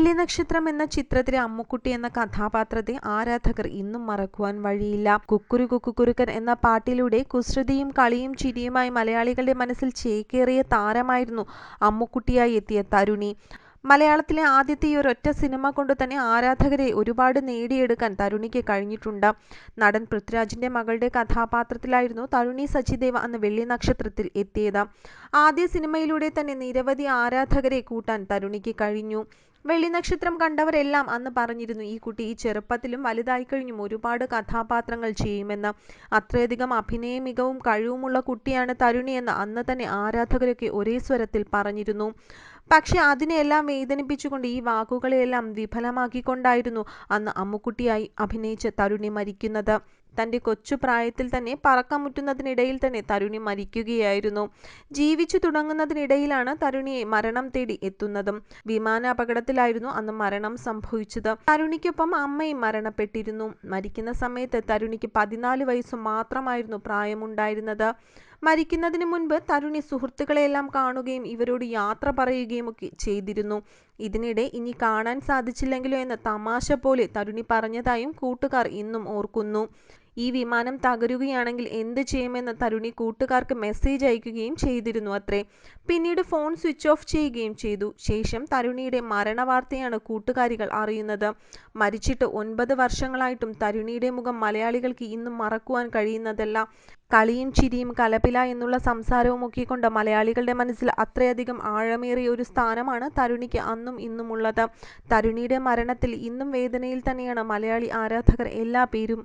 വെള്ളി നക്ഷത്രം എന്ന ചിത്രത്തിലെ അമ്മുക്കുട്ടി എന്ന കഥാപാത്രത്തെ ആരാധകർ ഇന്നും മറക്കുവാൻ വഴിയില്ല. കുക്കുരു കുക്കുരുക്കൻ എന്ന പാട്ടിലൂടെ കുസൃതിയും കളിയും ചിരിയുമായി മലയാളികളുടെ മനസ്സിൽ ചേക്കേറിയ താരമായിരുന്നു അമ്മുക്കുട്ടിയായി എത്തിയ തരുണി. മലയാളത്തിലെ ആദ്യത്തെ ഈ ഒരൊറ്റ സിനിമ കൊണ്ട് തന്നെ ആരാധകരെ ഒരുപാട് നേടിയെടുക്കാൻ തരുണിക്ക് കഴിഞ്ഞിട്ടുണ്ട്. നടൻ പൃഥ്വിരാജിന്റെ മകളുടെ കഥാപാത്രത്തിലായിരുന്നു തരുണി സച്ചിദേവ അന്ന് വെള്ളി നക്ഷത്രത്തിൽ എത്തിയത്. ആദ്യ സിനിമയിലൂടെ തന്നെ നിരവധി ആരാധകരെ കൂട്ടാൻ തരുണിക്ക് കഴിഞ്ഞു. വെള്ളി നക്ഷത്രം കണ്ടവരെല്ലാം അന്ന് പറഞ്ഞിരുന്നു, ഈ കുട്ടി ഈ ചെറുപ്പത്തിലും വലുതായിക്കഴിഞ്ഞും ഒരുപാട് കഥാപാത്രങ്ങൾ ചെയ്യുമെന്ന്. അത്രയധികം അഭിനയ മികവും കഴിവുമുള്ള കുട്ടിയാണ് തരുണിയെന്ന് അന്ന് തന്നെ ആരാധകരൊക്കെ ഒരേ സ്വരത്തിൽ പറഞ്ഞിരുന്നു. പക്ഷെ അതിനെയെല്ലാം വേദനിപ്പിച്ചുകൊണ്ട് ഈ വാക്കുകളെയെല്ലാം വിഫലമാക്കിക്കൊണ്ടായിരുന്നു അന്ന് അമ്മുക്കുട്ടിയായി അഭിനയിച്ച തരുണി മരിക്കുന്നത്. തൻ്റെ കൊച്ചു പ്രായത്തിൽ തന്നെ പറക്കമുറ്റുന്നതിനിടയിൽ തന്നെ തരുണി മരിക്കുകയായിരുന്നു. ജീവിച്ചു തുടങ്ങുന്നതിനിടയിലാണ് തരുണിയെ മരണം തേടി എത്തുന്നതും. വിമാന അപകടത്തിലായിരുന്നു അന്ന് മരണം സംഭവിച്ചത്. തരുണിക്കൊപ്പം അമ്മയും മരണപ്പെട്ടിരുന്നു. മരിക്കുന്ന സമയത്ത് തരുണിക്ക് 14 വയസ്സ് മാത്രമായിരുന്നു പ്രായമുണ്ടായിരുന്നത്. മരിക്കുന്നതിന് മുൻപ് തരുണി സുഹൃത്തുക്കളെയെല്ലാം കാണുകയും ഇവരോട് യാത്ര പറയുകയും ഒക്കെ ചെയ്തിരുന്നു. ഇതിനിടെ ഇനി കാണാൻ സാധിച്ചില്ലെങ്കിലോ എന്ന തമാശ പോലെ തരുണി പറഞ്ഞതായും കൂട്ടുകാർ ഇന്നും ഓർക്കുന്നു. ഈ വിമാനം തകരുകയാണെങ്കിൽ എന്ത് ചെയ്യുമെന്ന് തരുണി കൂട്ടുകാർക്ക് മെസ്സേജ് അയക്കുകയും ചെയ്തിരുന്നു അത്രേ. പിന്നീട് ഫോൺ സ്വിച്ച് ഓഫ് ചെയ്യുകയും ചെയ്തു. ശേഷം തരുണിയുടെ മരണവാർത്തയാണ് കൂട്ടുകാരികൾ അറിയുന്നത്. മരിച്ചിട്ട് 9 വർഷങ്ങളായിട്ടും തരുണിയുടെ മുഖം മലയാളികൾക്ക് ഇന്നും മറക്കുവാൻ കഴിയുന്നതല്ല. കളിയും ചിരിയും കലപില എന്നുള്ള സംസാരവും ഒക്കെ കൊണ്ട് മലയാളികളുടെ മനസ്സിൽ അത്രയധികം ആഴമേറിയ ഒരു സ്ഥാനമാണ് തരുണിക്ക് അന്നും ഇന്നുമുള്ളത്. തരുണിയുടെ മരണത്തിൽ ഇന്നും വേദനയിൽ തന്നെയാണ് മലയാളി ആരാധകർ എല്ലാ പേരും.